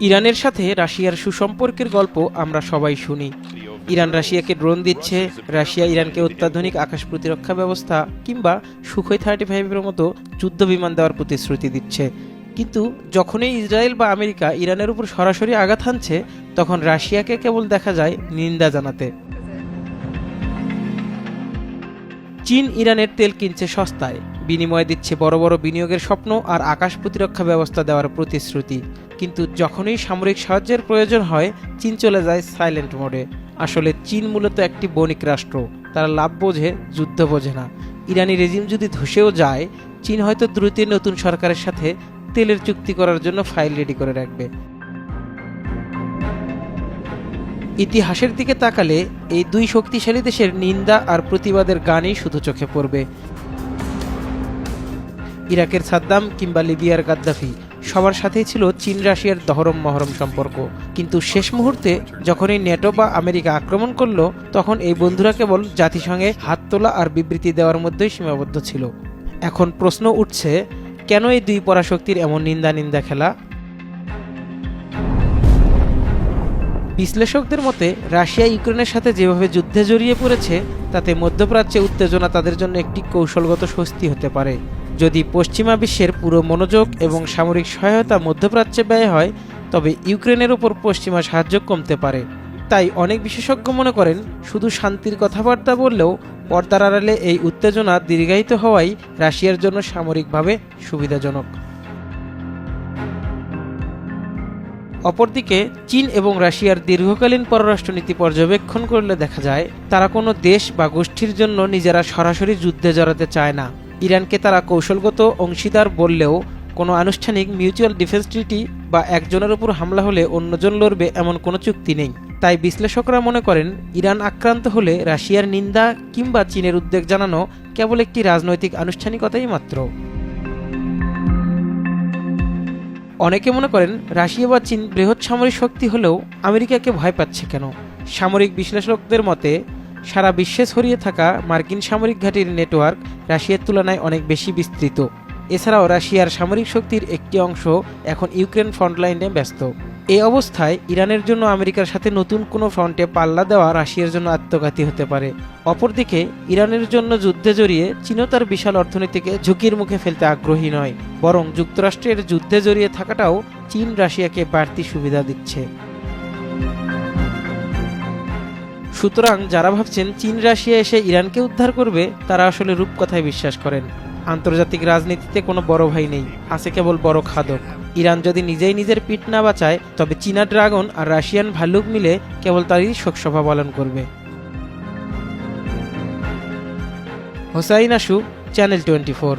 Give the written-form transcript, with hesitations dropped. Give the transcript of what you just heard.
ইরানের সাথে রাশিয়ার সুসম্পর্কের গল্প আমরা সবাই শুনি। ইরান রাশিয়াকে ড্রোন দিচ্ছে, রাশিয়া ইরানকে অত্যাধুনিক আকাশ প্রতিরক্ষা ব্যবস্থা কিংবা সুখোই 35-এর মতো যুদ্ধ বিমান দেওয়ার প্রতিশ্রুতি দিচ্ছে। কিন্তু যখনই ইসরায়েল বা আমেরিকা ইরানের উপর সরাসরি আঘাত হানছে, তখন রাশিয়াকে কেবল দেখা যায় নিন্দা জানাতে। চীন ইরানের তেল কিনছে সস্তায়, বিনিময়ে দিচ্ছে বড় বড় বিনিয়োগের স্বপ্ন আর আকাশ প্রতিরক্ষা ব্যবস্থা দেওয়ার প্রতিশ্রুতি। কিন্তু যখনই সামরিক সাহায্যের প্রয়োজন হয়, চীন চলে যায় সাইলেন্ট মোডে। আসলে চীন মূলত একটি বণিক রাষ্ট্র, তারা লাভ বোঝে, যুদ্ধ বোঝে না। ইরানি রেজিম যদি ধসেও যায়, চীন হয়তো দ্রুত নতুন সরকারের সাথে তেলের চুক্তি করার জন্য ফাইল রেডি করে রাখবে। ইতিহাসের দিকে তাকালে এই দুই শক্তিশালী দেশের নিন্দা আর প্রতিবাদের গানই শুধু চোখে পড়বে। ইরাকের সাদ্দাম কিংবা লিবিয়ার গাদ্দাফি, সবার সাথেই ছিল চীন রাশিয়ার দহরম মহরম সম্পর্ক। কিন্তু শেষ মুহূর্তে যখনই নেটো বা আমেরিকা আক্রমণ করলো, তখন এই বন্ধুরা কেবল জাতিসংঘে হাত তোলা আর বিবৃতি দেওয়ার মধ্যেই সীমাবদ্ধ ছিল। এখন প্রশ্ন উঠছে, কেন এই দুই পরাশক্তির এমন নিন্দা খেলা? বিশ্লেষকদের মতে, রাশিয়া ইউক্রেনের সাথে যেভাবে যুদ্ধে জড়িয়ে পড়েছে, তাতে মধ্যপ্রাচ্যে উত্তেজনা তাদের জন্য একটি কৌশলগত স্বস্তি হতে পারে। যদি পশ্চিমা বিশ্বের পুরো মনোযোগ এবং সামরিক সহায়তা মধ্যপ্রাচ্যে ব্যয় হয়, তবে ইউক্রেনের উপর পশ্চিমা সাহায্য কমতে পারে। তাই অনেক বিশেষজ্ঞ মনে করেন, শুধু শান্তির কথাবার্তা বললেও পর্দার আড়ালে এই উত্তেজনা দীর্ঘায়িত হওয়াই রাশিয়ার জন্য সামরিকভাবে সুবিধাজনক। অপরদিকে চীন এবং রাশিয়ার দীর্ঘকালীন পররাষ্ট্রনীতি পর্যবেক্ষণ করলে দেখা যায়, তারা কোনো দেশ বা গোষ্ঠীর জন্য নিজেরা সরাসরি যুদ্ধে জড়াতে চায় না। ইরানকে তারা কৌশলগত অংশীদার বললেও কোনো আনুষ্ঠানিক মিউচুয়াল ডিফেন্স ট্রিটি বা একজনের উপর হামলা হলে অন্যজন লড়বে এমন কোনো চুক্তি নেই। তাই বিশ্লেষকরা মনে করেন, ইরান আক্রান্ত হলে রাশিয়ার নিন্দা কিংবা চীনের উদ্বেগ জানানো কেবল একটি রাজনৈতিক আনুষ্ঠানিকতাই মাত্র। অনেকে মনে করেন, রাশিয়া বা চীন বৃহৎ সামরিক শক্তি হলেও আমেরিকাকে ভয় পাচ্ছে কেন? সামরিক বিশ্লেষকদের মতে, সারা বিশ্বে ছড়িয়ে থাকা মার্কিন সামরিক ঘাঁটির নেটওয়ার্ক রাশিয়ার তুলনায় অনেক বেশি বিস্তৃত। এছাড়াও রাশিয়ার সামরিক শক্তির একটি অংশ এখন ইউক্রেন ফ্রন্টলাইনে ব্যস্ত। এই অবস্থায় ইরানের জন্য আমেরিকার সাথে নতুন কোনো ফ্রন্টে পাল্লা দেওয়া রাশিয়ার জন্য আত্মঘাতী হতে পারে। অপরদিকে ইরানের জন্য যুদ্ধে জড়িয়ে চীনও তার বিশাল অর্থনীতিকে ঝুঁকির মুখে ফেলতে আগ্রহী নয়, বরং যুক্তরাষ্ট্রের যুদ্ধে জড়িয়ে থাকাটাও চীন রাশিয়াকে বাড়তি সুবিধা দিচ্ছে। সুতরাং যারা ভাবছেন চীন রাশিয়া এসে ইরানকে উদ্ধার করবে, তারা আসলে রূপকথায় বিশ্বাস করেন। আন্তর্জাতিক রাজনীতিতে কোনো বড় ভাই নেই, আছে কেবল বড় খাদক। ইরান যদি নিজেই নিজের পিঠ না বাঁচায়, তবে চীনা ড্রাগন আর রাশিয়ান ভাল্লুক মিলে কেবল তারই শোকসভা পালন করবে। হোসাইন আশু, চ্যানেল 24।